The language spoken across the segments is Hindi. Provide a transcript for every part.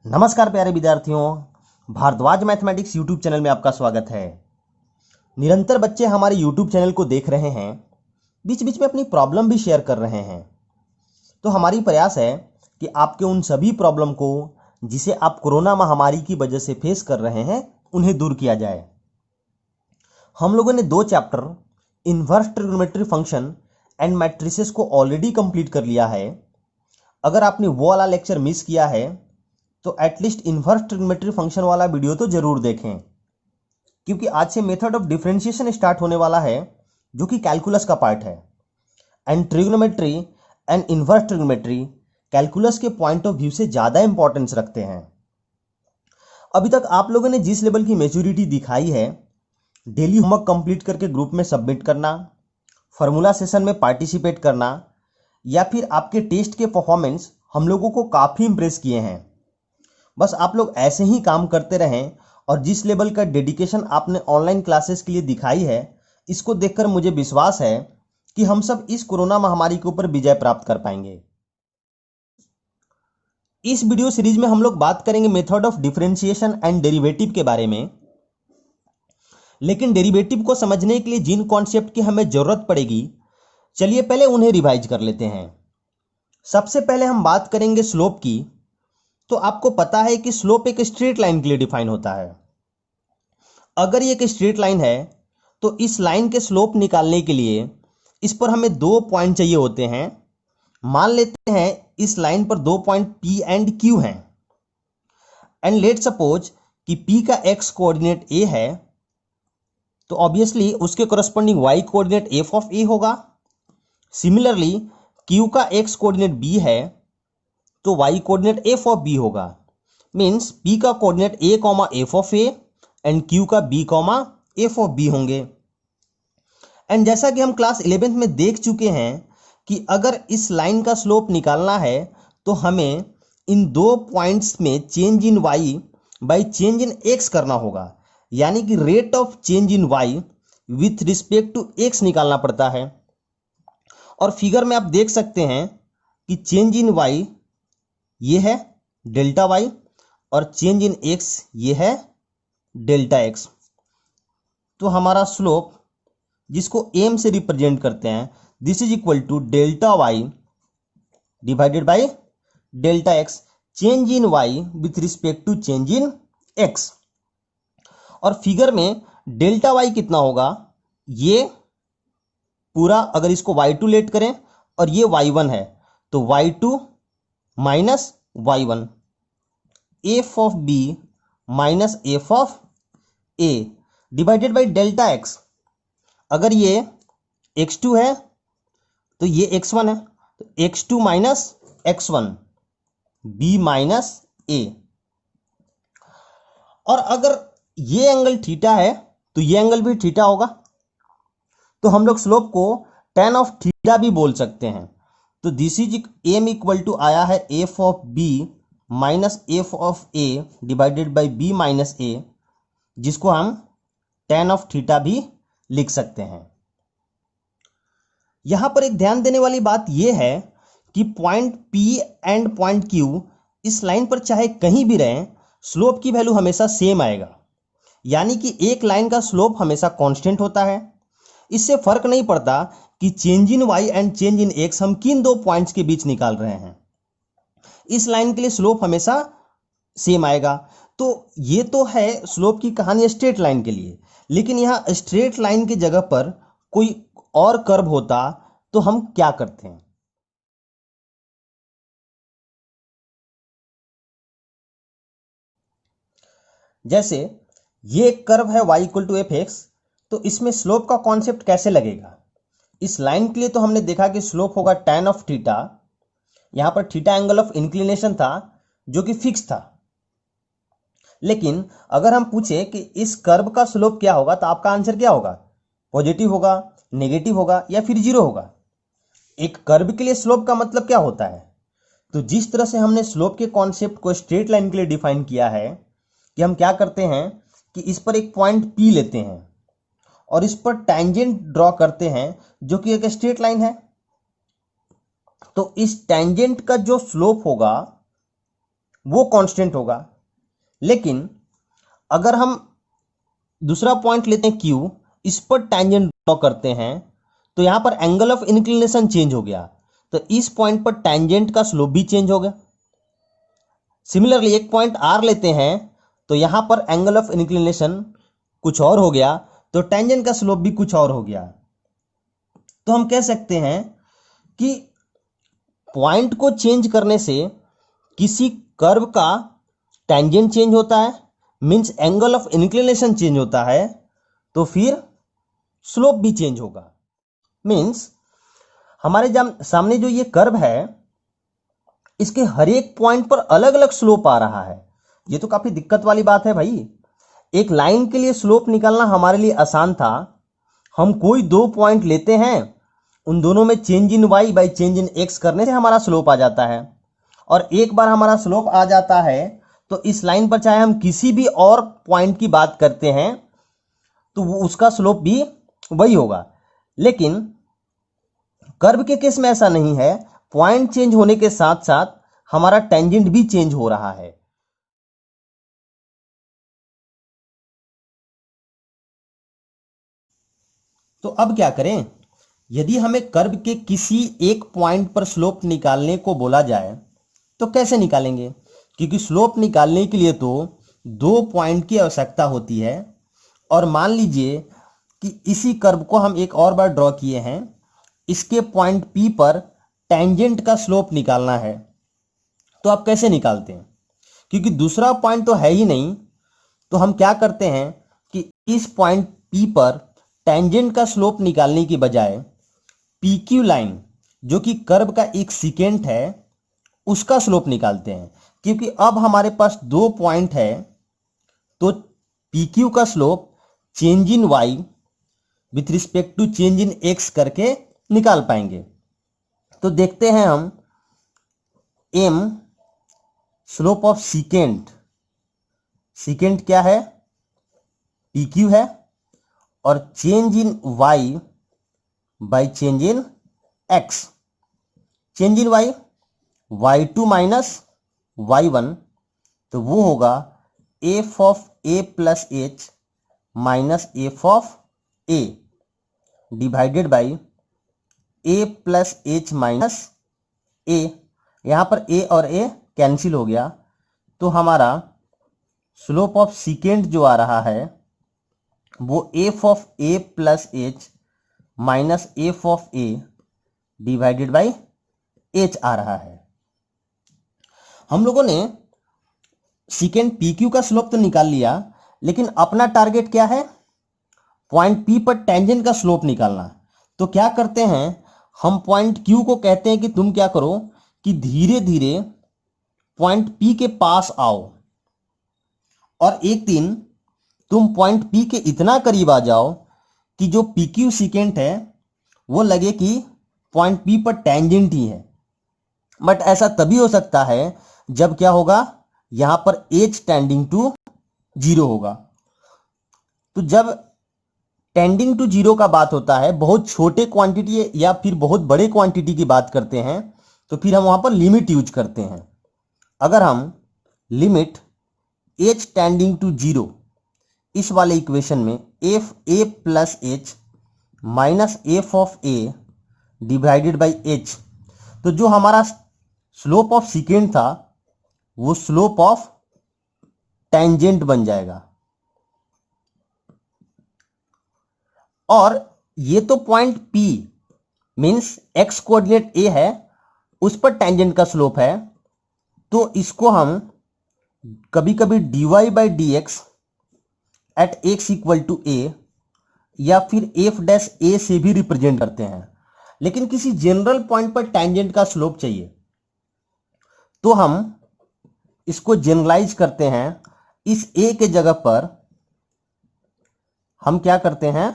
नमस्कार प्यारे विद्यार्थियों, भारद्वाज मैथमेटिक्स यूट्यूब चैनल में आपका स्वागत है। निरंतर बच्चे हमारे यूट्यूब चैनल को देख रहे हैं, बीच बीच में अपनी प्रॉब्लम भी शेयर कर रहे हैं। तो हमारी प्रयास है कि आपके उन सभी प्रॉब्लम को जिसे आप कोरोना महामारी की वजह से फेस कर रहे हैं उन्हें दूर किया जाए। हम लोगों ने 2 chapter inverse trigonometry function and matrices को ऑलरेडी कंप्लीट कर लिया है। अगर आपने वो वाला लेक्चर मिस किया है तो एटलीस्ट इन्वर्स ट्रिग्नोमेट्री फंक्शन वाला वीडियो तो जरूर देखें, क्योंकि आज से मेथड ऑफ डिफरेंशिएशन स्टार्ट होने वाला है जो कि कैलकुलस का पार्ट है। And trigonometry and inverse trigonometry calculus के पॉइंट ऑफ व्यू से ज़्यादा इंपॉर्टेंस रखते हैं। अभी तक आप लोगों ने जिस लेवल की मैच्योरिटी दिखाई है, डेली होमवर्क कंप्लीट करके ग्रुप में सबमिट करना, फार्मूला सेशन में पार्टिसिपेट करना, या फिर आपके टेस्ट के परफॉर्मेंस हम लोगों को काफ़ी इंप्रेस किए हैं। बस आप लोग ऐसे ही काम करते रहें और जिस लेवल का डेडिकेशन आपने ऑनलाइन क्लासेस के लिए दिखाई है, इसको देखकर मुझे विश्वास है कि हम सब इस कोरोना महामारी के ऊपर विजय प्राप्त कर पाएंगे। इस वीडियो सीरीज में हम लोग बात करेंगे method of differentiation and derivative के बारे में। लेकिन डेरिवेटिव को समझने के लिए जिन कॉन्सेप्ट की हमें जरूरत पड़ेगी, चलिए पहले उन्हें रिवाइज कर लेते हैं। सबसे पहले हम बात करेंगे स्लोप की। तो आपको पता है कि स्लोप एक स्ट्रेट लाइन के लिए डिफाइन होता है। अगर ये एक स्ट्रेट लाइन है तो इस लाइन के स्लोप निकालने के लिए इस पर हमें 2 पॉइंट चाहिए होते हैं। मान लेते हैं इस लाइन पर 2 पॉइंट P एंड Q हैं। एंड लेट सपोज कि P का x कोऑर्डिनेट A है, तो ऑब्वियसली उसके corresponding y coordinate f of A होगा। सिमिलरली Q का x कोऑर्डिनेट B है तो y coordinate f of b होगा। मीन्स p का coordinate a comma f of a and q का b comma f of b होंगे। एंड जैसा कि हम क्लास 11th में देख चुके हैं कि अगर इस लाइन का स्लोप निकालना है तो हमें इन 2 पॉइंट्स में change in y by change in x करना होगा, यानी कि rate of change in y with respect to x निकालना पड़ता है। और फिगर में आप देख सकते हैं कि चेंज इन y ये है डेल्टा वाई और चेंज इन एक्स ये है डेल्टा एक्स। तो हमारा स्लोप जिसको एम से रिप्रेजेंट करते हैं, this is equal to delta y divided by delta x, change in y with respect to change in x. और फिगर में डेल्टा वाई कितना होगा, ये पूरा अगर इसको y2 लेट करें और ये y1 है तो y2 minus y1, f of b minus f of a divided by delta x। अगर ये x2 है तो ये x1 है, तो x2 minus x1 b minus a। और अगर ये एंगल थीटा है तो ये एंगल भी थीटा होगा। तो हम लोग स्लोप को tan ऑफ थीटा भी बोल सकते हैं। तो this is M equal to आया है F of B minus F of A divided by B minus A, जिसको हम tan ऑफ थीटा भी लिख सकते हैं। यहां पर एक ध्यान देने वाली बात यह है कि point P and point Q इस लाइन पर चाहे कहीं भी रहें, स्लोप की वैल्यू हमेशा सेम आएगा, यानी कि एक लाइन का स्लोप हमेशा कांस्टेंट होता है। इससे फर्क नहीं पड़ता कि change in y and change in x हम किन 2 पॉइंट्स के बीच निकाल रहे हैं, इस लाइन के लिए स्लोप हमेशा सेम आएगा। तो ये तो है स्लोप की कहानी स्ट्रेट लाइन के लिए, लेकिन यहां स्ट्रेट लाइन की जगह पर कोई और कर्व होता तो हम क्या करते हैं। जैसे ये कर्व है y equal to f x, तो इसमें स्लोप का कॉन्सेप्ट कैसे लगेगा। इस लाइन के लिए तो हमने देखा कि स्लोप होगा tan ऑफ थीटा। यहां पर थीटा एंगल ऑफ इंक्लिनेशन था जो कि फिक्स था। लेकिन अगर हम पूछे कि इस कर्व का स्लोप क्या होगा, तो आपका आंसर क्या होगा, पॉजिटिव होगा, नेगेटिव होगा या फिर जीरो होगा। एक कर्व के लिए स्लोप का मतलब क्या होता है। तो जिस तरह से हमने स्लोप के कॉन्सेप्ट को स्ट्रेट लाइन के लिए डिफाइन किया है कि हम क्या करते हैं कि इस पर एक पॉइंट P लेते हैं और इस पर टैंजेंट ड्रॉ करते हैं जो कि एक स्ट्रेट लाइन है। तो इस टैंजेंट का जो स्लोप होगा वो कांस्टेंट होगा। लेकिन अगर हम दूसरा पॉइंट लेते हैं Q, इस पर टेंजेंट ड्रॉ करते हैं, तो यहां पर एंगल ऑफ इंक्लिनेशन चेंज हो गया, तो इस पॉइंट पर टेंजेंट का स्लोप भी चेंज हो गया। सिमिलरली एक पॉइंट R लेते हैं, तो यहां पर एंगल ऑफ इंक्लिनेशन कुछ और हो गया, तो टेंजेंट का स्लोप भी कुछ और हो गया। तो हम कह सकते हैं कि पॉइंट को चेंज करने से किसी कर्व का टेंजेंट चेंज होता है, means angle of inclination change होता है, तो फिर स्लोप भी चेंज होगा। मींस हमारे सामने जो ये कर्व है, इसके हर एक पॉइंट पर अलग अलग स्लोप आ रहा है। ये तो काफी दिक्कत वाली बात है भाई। एक लाइन के लिए स्लोप निकालना हमारे लिए आसान था। हम कोई दो पॉइंट लेते हैं, उन दोनों में change in y by change in x करने से हमारा स्लोप आ जाता है। और एक बार हमारा स्लोप आ जाता है, तो इस लाइन पर चाहे हम किसी भी और पॉइंट की बात करते हैं, तो उसका स्लोप भी वही होगा। लेकिन कर्व के केस में ऐसा नहीं है। पॉइंट चेंज होने के साथ साथ हमारा टेंजेंट भी चेंज हो रहा है। तो अब क्या करें? यदि हमें कर्व के किसी एक पॉइंट पर स्लोप निकालने को बोला जाए, तो कैसे निकालेंगे? क्योंकि स्लोप निकालने के लिए तो दो पॉइंट की आवश्यकता होती है। और मान लीजिए कि इसी कर्व को हम एक और बार ड्रॉ किए हैं, इसके पॉइंट P पर टेंजेंट का स्लोप निकालना है। तो आप कैसे निकालते हैं? क्योंकि दूसरा पॉइंट तो है ही नहीं, तो हम क्या करते हैं कि इस पॉइंट P पर टेंजेंट का स्लोप निकालने की बजाय PQ लाइन, जो कि कर्व का एक सीकेंट है, उसका स्लोप निकालते हैं। क्योंकि अब हमारे पास दो पॉइंट है, तो PQ का slope change in Y with respect to change in X करके निकाल पाएंगे। तो देखते हैं हम, M slope of secant, secant क्या है? PQ है। और change in Y by change in X, change in Y2 minus Y1, तो वो होगा f of A plus H minus F of A divided by A plus H minus A। यहां पर A और A कैंसिल हो गया, तो हमारा स्लोप ऑफ सीकेंट जो आ रहा है वो F of A plus H minus F of A divided by H आ रहा है। हम लोगों ने सीकेंट PQ का स्लोप तो निकाल लिया, लेकिन अपना टारगेट क्या है? पॉइंट P पर टेंजेंट का स्लोप निकालना। तो क्या करते हैं, हम पॉइंट Q को कहते हैं कि तुम क्या करो कि धीरे धीरे पॉइंट P के पास आओ, और एक दिन तुम पॉइंट P के इतना करीब आ जाओ कि जो PQ सीकेंट है वो लगे कि पॉइंट P पर टेंजेंट ही है। बट ऐसा तभी हो सकता है जब क्या होगा, यहां पर H टेंडिंग टू 0 होगा। तो जब टेंडिंग टू 0 का बात होता है, बहुत छोटे क्वांटिटी या फिर बहुत बड़े क्वांटिटी की बात करते हैं, तो फिर हम वहां पर लिमिट यूज करते हैं। अगर हम लिमिट H टेंडिंग टू 0 इस वाले इक्वेशन में F A plus H minus F of A divided by H, तो जो हमारा स्लोप ऑफ सीकेंट था वो स्लोप ऑफ टेंजेंट बन जाएगा। और ये तो point P means x coordinate A है, उस पर टेंजेंट का स्लोप है, तो इसको हम कभी कभी dy by D x at x equal to A या फिर f डैश A से भी रिप्रेजेंट करते हैं। लेकिन किसी जनरल पॉइंट पर टेंजेंट का स्लोप चाहिए, तो हम इसको जनरलाइज करते हैं। इस A के जगह पर हम क्या करते हैं,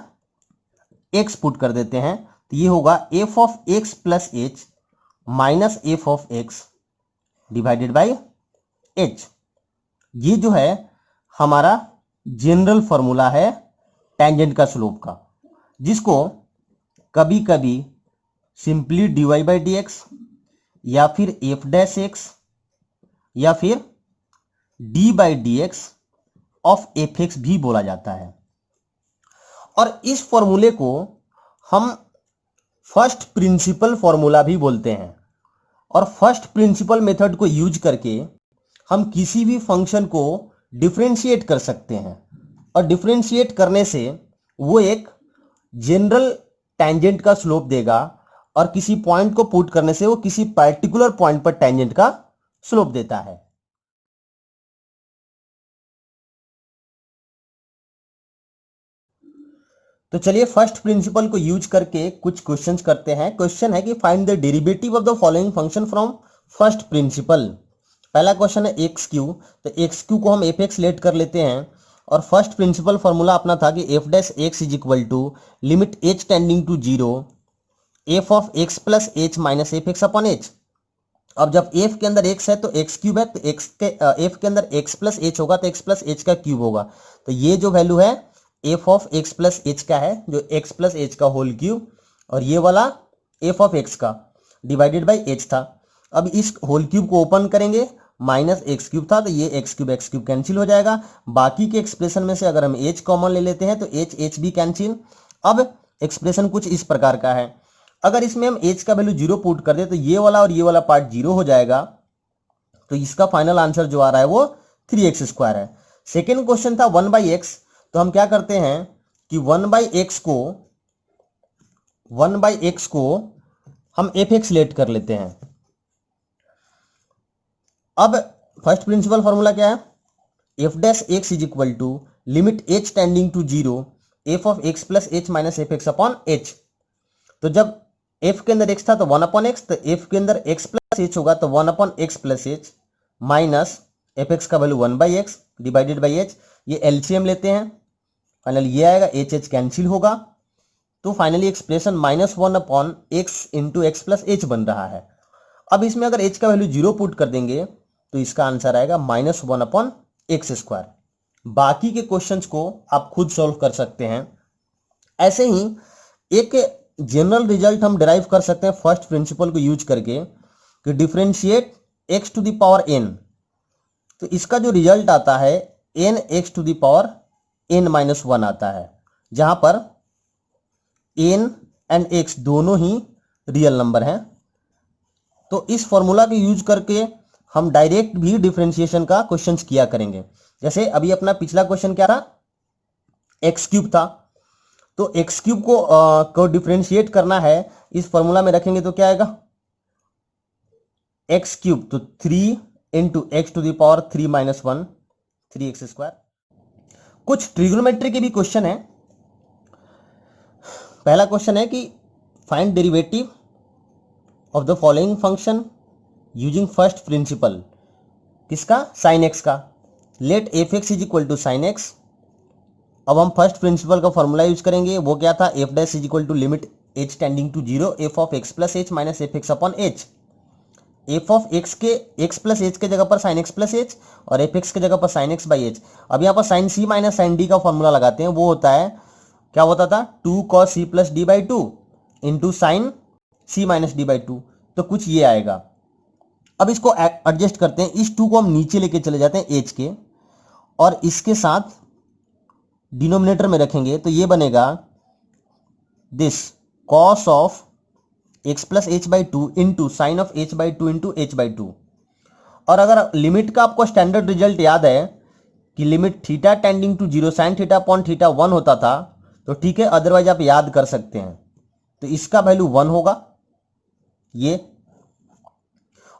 x पुट कर देते हैं, तो ये होगा f of x plus H minus F of x divided by H। ये जो है हमारा जनरल फॉर्मूला है टेंजेंट का स्लोप का, जिसको कभी कभी simply dy by D x या फिर एफ डैश एक्स या फिर D by D x of f x भी बोला जाता है। और इस फॉर्मूले को हम फर्स्ट प्रिंसिपल फॉर्मूला भी बोलते हैं। और फर्स्ट प्रिंसिपल मेथड को यूज करके हम किसी भी फंक्शन को डिफरेंशिएट कर सकते हैं, और डिफरेंशिएट करने से वो एक जनरल टेंजेंट का स्लोप देगा, और किसी पॉइंट को पुट करने से वो किसी पर्टिकुलर पॉइंट पर टेंजेंट का स्लोप देता है। तो चलिए फर्स्ट प्रिंसिपल को यूज करके कुछ क्वेश्चंस करते हैं। क्वेश्चन है कि find the derivative of the following function from first principle. पहला क्वेश्चन है एक्स क्यू, तो एक्स क्यू को हम एफ एक्स लेट कर लेते हैं, और फर्स्ट प्रिंसिपल फॉर्मूला अपना था कि f dash x is equal to limit h tending to zero f of x plus H minus F x upon h. अब जब एफ के अंदर एक्स है तो एक्स क्यूब है, तो एक्स के एफ के अंदर एक्स प्लस एच होगा तो एक्स प्लस एच का क्यूब होगा। तो ये जो वैल्यू है F of x plus H का है, जो एक्स प्लस एच का होल क्यूब, और ये वाला एफ ऑफ एक्स का डिवाइडेड बाई एच था। अब इस होल क्यूब को ओपन करेंगे, माइनस एक्स क्यूब था तो ये एक्स क्यूब कैंसिल हो जाएगा। बाकी के एक्सप्रेशन में से अगर हम एच कॉमन ले लेते हैं तो एच भी कैंसिल। अब एक्सप्रेशन कुछ इस प्रकार का है, अगर इसमें हम एच का वैल्यू जीरो पुट कर दे तो ये वाला और ये वाला पार्ट जीरो हो जाएगा, तो इसका फाइनल आंसर जो आ रहा है वो 3x² है। सेकेंड क्वेश्चन था 1/x, तो हम क्या करते हैं कि 1/x को हम एफ एक्स लेट कर लेते हैं। अब फर्स्ट प्रिंसिपल फॉर्मूला क्या है, f dash x is equal to limit h tending to zero f of x plus H minus F x upon h. तो जब एफ के अंदर एक्स था तो 1/x, तो एफ के अंदर एक्स प्लस एच होगा तो 1/x plus H minus F X का value 1/x divided by H. ये एलसीएम लेते हैं, फाइनल ये आएगा, एच एच कैंसिल होगा, तो finally expression -1/x into x plus H बन रहा है। अब इसमें अगर h का वैल्यू जीरो पुट कर देंगे तो इसका आंसर आएगा -1/x²। बाकी के क्वेश्चंस को आप खुद सॉल्व कर सकते हैं। ऐसे ही एक जनरल रिजल्ट हम डिराइव कर सकते हैं फर्स्ट प्रिंसिपल को यूज करके कि differentiate x to the power n। तो इसका जो रिजल्ट आता है n(x to the power n-1) आता है, जहां पर n एंड x दोनों ही रियल नंबर हैं। तो इस फॉर्मूला के यूज करके हम डायरेक्ट भी डिफरेंशिएशन का क्वेश्चंस किया करेंगे। जैसे अभी अपना पिछला क्वेश्चन क्या था, एक्स क्यूब था, तो एक्स क्यूब को डिफरेंशिएट करना है, इस फॉर्मूला में रखेंगे तो क्या आएगा, एक्स क्यूब, तो 3 into x to the power 3-1 3x²। कुछ ट्रिग्नोमेट्री के भी क्वेश्चन है। पहला क्वेश्चन है कि find derivative of the following function using first principle. किसका, साइन एक्स का। Let f x is equal to sine x. अब हम फर्स्ट प्रिंसिपल का फॉर्मूला यूज करेंगे, वो क्या था, f dash is equal to limit h tending to zero f of x plus H minus F x upon h. F of x के एक्स प्लस एच के जगह पर साइन एक्स प्लस एच, और एफ एक्स के जगह पर साइन एक्स बाई एच। अब यहाँ पर sign c minus sign D का फॉर्मूला लगाते हैं, वो होता है, क्या होता था, 2 cos c plus d by two into sine c minus d by two, तो कुछ ये आएगा। अब इसको एडजस्ट करते हैं, इस 2 को हम नीचे लेके चले जाते हैं एच के, और इसके साथ डिनोमिनेटर में रखेंगे तो ये बनेगा this cos of x plus H by two into sign of H by two into H by two. और अगर लिमिट का आपको स्टैंडर्ड रिजल्ट याद है कि limit theta tending to zero sine theta upon theta 1 होता था, तो ठीक है, अदरवाइज आप याद कर सकते हैं। तो इसका वैल्यू 1 होगा ये,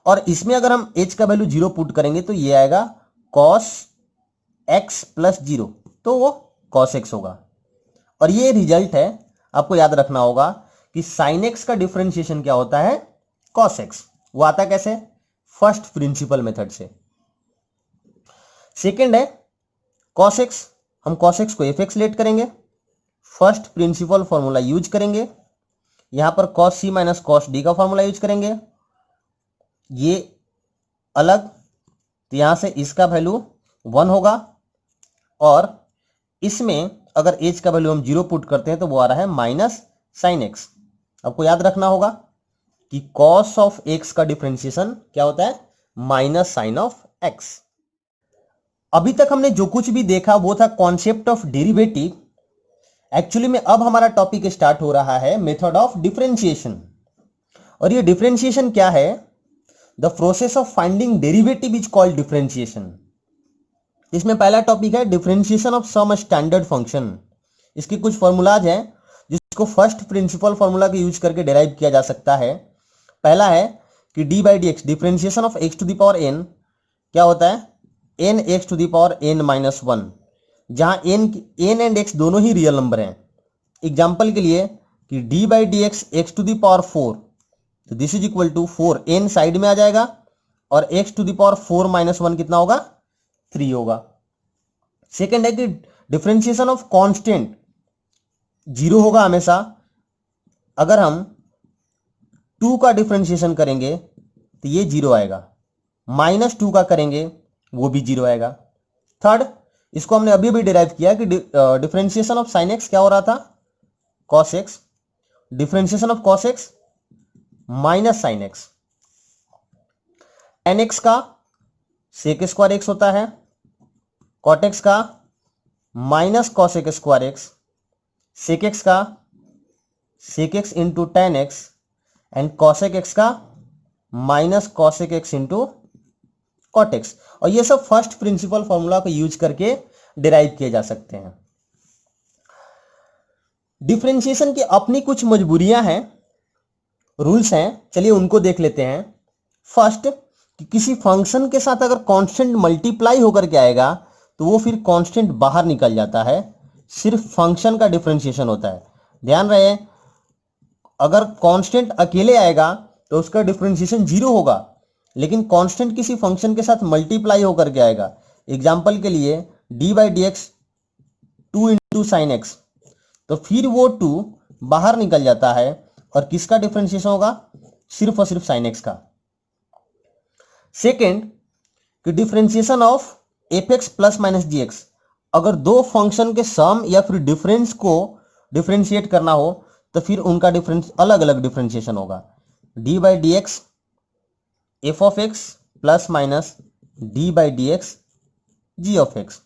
और इसमें अगर हम h का वैल्यू 0 पुट करेंगे तो ये आएगा cos x प्लस 0, तो वो cos x होगा। और ये रिजल्ट है, आपको याद रखना होगा कि sin x का डिफरेंशिएशन क्या होता है, cos x। वो आता कैसे, फर्स्ट प्रिंसिपल मेथड से। सेकेंड है cos x, हम cos x को fx लेट करेंगे, फर्स्ट प्रिंसिपल फॉर्मूला यूज करेंगे, यहां पर cos c minus cos d का फॉर्मूला यूज करेंगे, ये अलग, तो यहां से इसका वैल्यू 1 होगा, और इसमें अगर h का वैल्यू हम 0 पुट करते हैं तो वो आ रहा है माइनस साइन एक्स। आपको याद रखना होगा कि cos ऑफ x का डिफरेंशिएशन क्या होता है, माइनस साइन ऑफ x। अभी तक हमने जो कुछ भी देखा वो था कॉन्सेप्ट ऑफ डेरिवेटिव। एक्चुअली में अब हमारा टॉपिक स्टार्ट हो रहा है मेथड ऑफ डिफरेंशिएशन। और ये डिफरेंशिएशन क्या है? The process of finding derivative is called differentiation. इसमें पहला टॉपिक है differentiation of some standard function. इसके कुछ फॉर्मूलाज हैं जिसको फर्स्ट प्रिंसिपल फॉर्मूला का यूज करके डिराइव किया जा सकता है। पहला है कि D by D x, differentiation of x to the power n क्या होता है? N x to the power n minus one, जहां एन एंड एक्स दोनों ही रियल नंबर हैं। एग्जाम्पल के लिए कि D by D x x to the power four, तो this is equal to four, N side में आ जाएगा और x to the power four minus one कितना होगा? थ्री होगा। सेकेंड है कि डिफरेंशिएशन ऑफ कांस्टेंट जीरो होगा हमेशा। अगर हम टू का डिफरेंशिएशन करेंगे तो ये जीरो आएगा, माइनस टू का करेंगे वो भी जीरो आएगा। थर्ड, इसको हमने अभी भी डिराइव किया कि डिफरेंशिएशन ऑफ साइन एक्स क्या हो रहा था? Cos X, differentiation of cos x minus sine X. Tan X का सेक स्क्वायर एक्स होता है, कॉट एक्स का minus cos X square X, sec X का sec X into tan X and cosec X का minus cosec X into cot X. और ये सब फर्स्ट प्रिंसिपल फॉर्मूला को यूज करके डिराइव किए जा सकते हैं। डिफरेंशिएशन की अपनी कुछ मजबूरियां हैं, रूल्स हैं, चलिए उनको देख लेते हैं। फर्स्ट, कि किसी फंक्शन के साथ अगर कांस्टेंट मल्टीप्लाई होकर के आएगा तो वो फिर कांस्टेंट बाहर निकल जाता है, सिर्फ फंक्शन का डिफरेंशिएशन होता है। ध्यान रहे, अगर कांस्टेंट अकेले आएगा तो उसका डिफरेंशिएशन जीरो होगा, लेकिन कांस्टेंट किसी फंक्शन के साथ मल्टीप्लाई होकर के आएगा। एग्जाम्पल के लिए D by D x to into sine x, तो फिर वो टू बाहर निकल जाता है और किसका डिफरेंशिएशन होगा? सिर्फ और सिर्फ साइन एक्स का। सेकेंड, कि differentiation of f x plus minus g x, अगर दो फंक्शन के सम या फिर डिफरेंस को डिफरेंशिएट करना हो तो फिर उनका डिफरेंस अलग अलग डिफरेंशिएशन होगा। D by D x f of x plus minus d by D x g of x.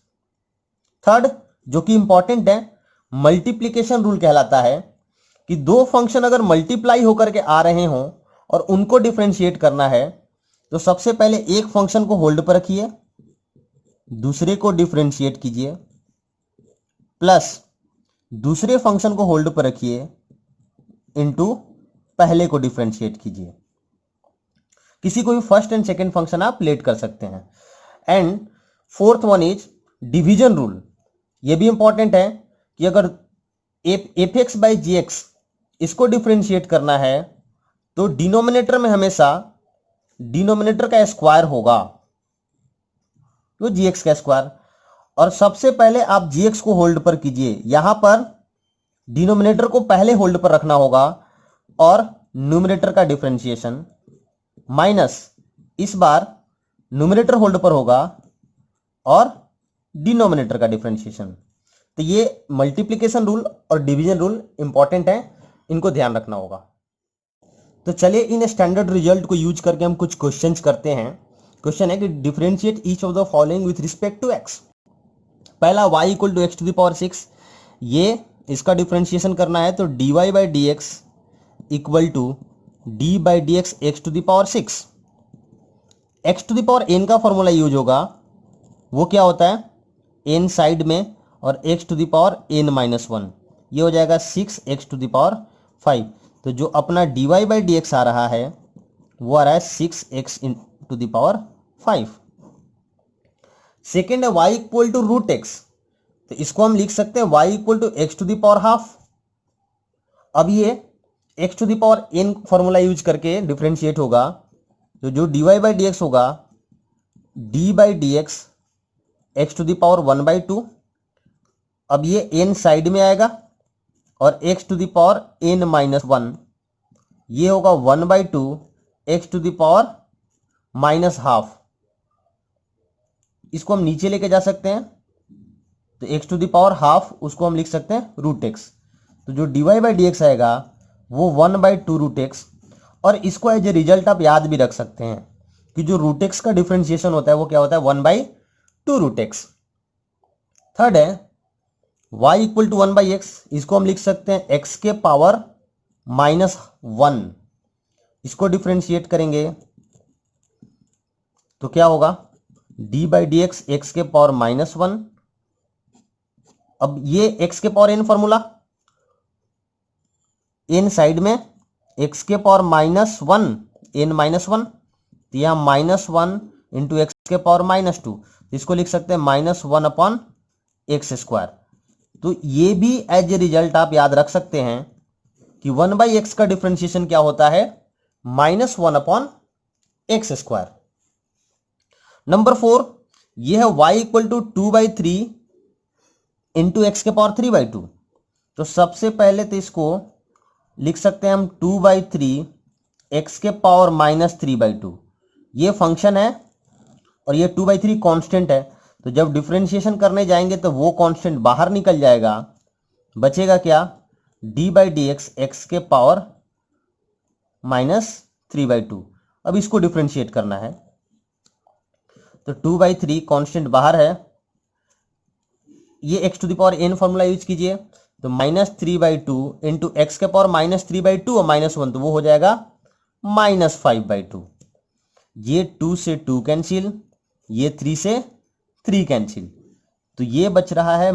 Third, जो कि इंपॉर्टेंट है, मल्टीप्लीकेशन रूल कहलाता है कि दो फंक्शन अगर मल्टीप्लाई होकर के आ रहे हों और उनको डिफरेंशिएट करना है तो सबसे पहले एक फंक्शन को होल्ड पर रखिए, दूसरे को डिफरेंशिएट कीजिए, प्लस दूसरे फंक्शन को होल्ड पर रखिए इनटू पहले को डिफरेंशिएट कीजिए। किसी को भी फर्स्ट एंड सेकंड फंक्शन आप लेट कर सकते हैं। And fourth one is division rule. ये भी इंपॉर्टेंट है कि अगर f x by g x इसको डिफरेंशिएट करना है तो डिनोमिनेटर में हमेशा डिनोमिनेटर का स्क्वायर होगा, तो जी एक्स का स्क्वायर। और सबसे पहले आप जी एक्स को होल्ड पर कीजिए, यहां पर डिनोमिनेटर को पहले होल्ड पर रखना होगा और न्यूमरेटर का डिफरेंशिएशन माइनस, इस बार न्यूमरेटर होल्ड पर होगा और डिनोमिनेटर का डिफरेंशिएशन। तो ये मल्टीप्लिकेशन रूल और डिवीजन रूल इंपॉर्टेंट है, इनको ध्यान रखना होगा। तो चलिए इन स्टैंडर्ड रिजल्ट को यूज करके हम कुछ क्वेश्चंस करते हैं। क्वेश्चन है कि differentiate each of the following with respect to x. पहला y equal to x to the power six, ये इसका डिफरेंशिएशन करना है तो d y by D x equal to d by D x x to the power six. X to the power n का फॉर्मूला यूज होगा, वो क्या होता है? एन साइड में और x to the power n minus one, ये हो जाएगा six x to the power five. तो जो अपना d y by D x आ रहा है वो आ रहा है six x to the power five. Second है y equal to root x, तो इसको हम लिख सकते हैं y equal to x to the power half. अब ये x to the power n formula use करके डिफरेंशिएट होगा, तो जो d y by D x होगा d by D x x to the power one by two. अब ये एन साइड में आएगा और x to the power n minus one, ये होगा one by two x to the power minus half. इसको हम नीचे लेके जा सकते हैं, तो x to the power half उसको हम लिख सकते हैं रूट एक्स। तो जो d y by D x आएगा वो one by two root x. और इसको एज ए रिजल्ट आप याद भी रख सकते हैं कि जो रूट एक्स का डिफरेंशिएशन होता है वो क्या होता है? One by two root x. Third है y इक्वल टू 1/x, इसको हम लिख सकते हैं x के पावर -1। इसको डिफ्रेंशिएट करेंगे तो क्या होगा, d/dx x के पावर -1। अब ये x के power n formula, n side में x के पावर -1 n -1, तो यहां -1 इंटू एक्स के पावर -2, इसको लिख सकते हैं -1/x²। तो ये भी एज ए रिजल्ट आप याद रख सकते हैं कि 1/x का डिफरेंशिएशन क्या होता है, -1/x²। नंबर 4, ये है y equal to 2/3 into x के पावर 3/2। तो सबसे पहले तो इसको लिख सकते हैं हम 2/3 एक्स के पावर -3/2। ये फंक्शन है और ये 2/3 कांस्टेंट है, तो जब डिफरेंशिएशन करने जाएंगे तो वो कांस्टेंट बाहर निकल जाएगा, बचेगा क्या, d/dx एक्स के पावर -3/2। अब इसको डिफरेंशिएट करना है, तो 2/3 कांस्टेंट बाहर है, ये x to the power n formula use कीजिए, तो -3/2 इंटू एक्स के पावर -3/2 और -1, तो वो हो जाएगा -5/2। ये 2 से 2 कैंसिल, ये 3 से 3 कैंसिल, तो ये बच रहा है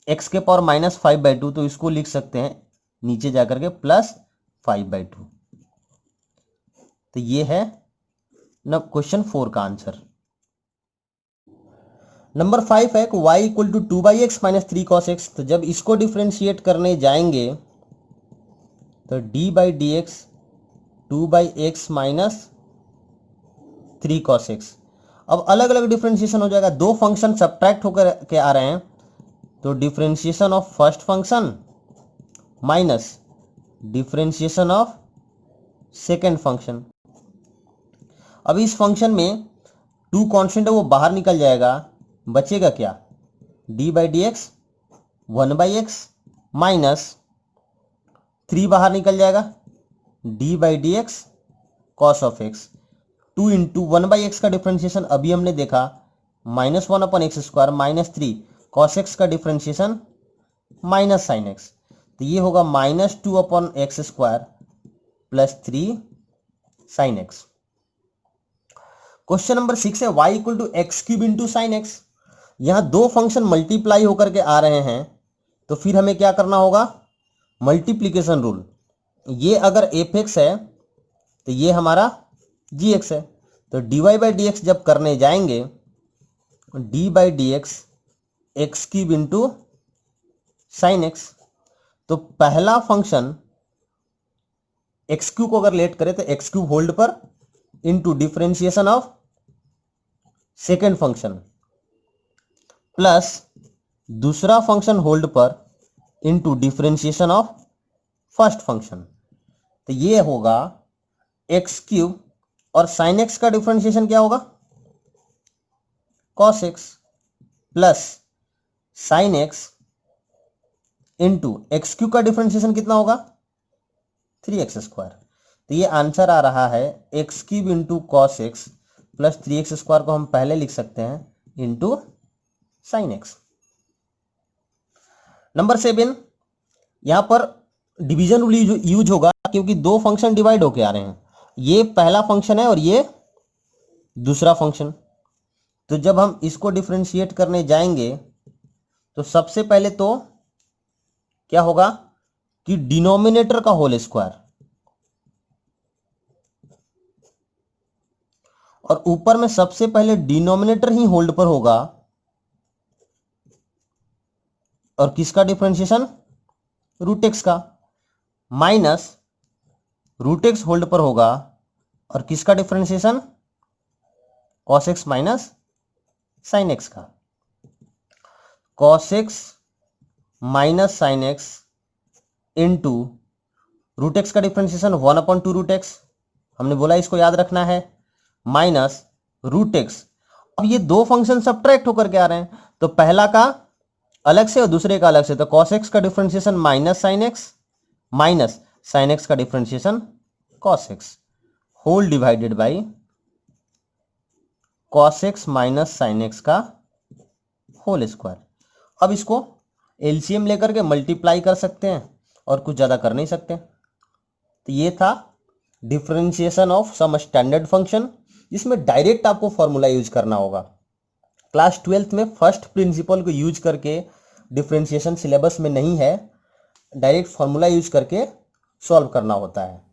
-x के पावर -5/2, तो इसको लिख सकते हैं नीचे जाकर के +5/2। तो ये है ना क्वेश्चन 4 का आंसर। नंबर 5 है y equal to 2/x - 3 cos x। तो जब इसको डिफ्रेंशिएट करने जाएंगे तो d/dx 2/x - 3 cos x। अब अलग अलग डिफ्रेंशिएशन हो जाएगा, दो फंक्शन सब्ट्रैक्ट होकर के आ रहे हैं, तो differentiation of first function minus differentiation of second function. अब इस फंक्शन में 2 कांस्टेंट है वो बाहर निकल जाएगा, बचेगा क्या, d/dx 1/x माइनस 3 बाहर निकल जाएगा, d/dx cos of x। 2 into 1/x का डिफ्रेंशिएशन अभी हमने देखा -1/x² -3 cos x का डिफ्रेंशिएशन -sin x, तो ये होगा -2/x² +3 sin x। Question number 6 है y equal to x³ into sine x. यहां दो फंक्शन मल्टीप्लाई होकर के आ रहे हैं, तो फिर हमें क्या करना होगा, मल्टीप्लीकेशन रूल। ये अगर f(x) है तो ये हमारा gx है, तो dy/dx जब करने जाएंगे d/dx x³ into sine x. तो पहला फंक्शन x³ को अगर लेट करें तो x³ होल्ड पर into differentiation of second function plus दूसरा फंक्शन होल्ड पर into differentiation of first function, तो ये होगा x³ और साइन एक्स का डिफ्रेंशिएशन क्या होगा, cos x plus sign x into x³ का डिफ्रेंशिएशन कितना होगा, 3x²। तो ये आंसर आ रहा है x³ into cos x plus 3x² को हम पहले लिख सकते हैं इंटू साइन एक्स। नंबर 7, यहां पर डिवीजन रूल यूज होगा क्योंकि दो फंक्शन डिवाइड होके आ रहे हैं, ये पहला फंक्शन है और ये दूसरा फंक्शन। तो जब हम इसको डिफरेंशिएट करने जाएंगे तो सबसे पहले तो क्या होगा कि डिनोमिनेटर का होल स्क्वायर और ऊपर में सबसे पहले डिनोमिनेटर ही होल्ड पर होगा और किसका डिफरेंशिएशन, रूट एक्स का, माइनस रूट एक्स होल्ड पर होगा और किसका differentiation, cos x minus sine x का। Cos x minus sine x into root x का डिफरेंशिएशन 1/2 रूट एक्स, हमने बोला इसको याद रखना है, माइनस रूट एक्स। अब ये दो फंक्शन सब्ट्रैक्ट होकर के आ रहे हैं तो पहला का अलग से और दूसरे का अलग से, तो कॉस एक्स का differentiation minus sine x minus sine x का differentiation cos x whole divided by cos x minus sine x का होल स्क्वायर। अब इसको एलसीएम लेकर के मल्टीप्लाई कर सकते हैं और कुछ ज़्यादा कर नहीं सकते। तो ये था differentiation of some standard function, जिसमें डायरेक्ट आपको फॉर्मूला यूज करना होगा। क्लास 12th में फर्स्ट प्रिंसिपल को यूज करके डिफरेंशिएशन सिलेबस में नहीं है, डायरेक्ट फॉर्मूला यूज करके सॉल्व करना होता है।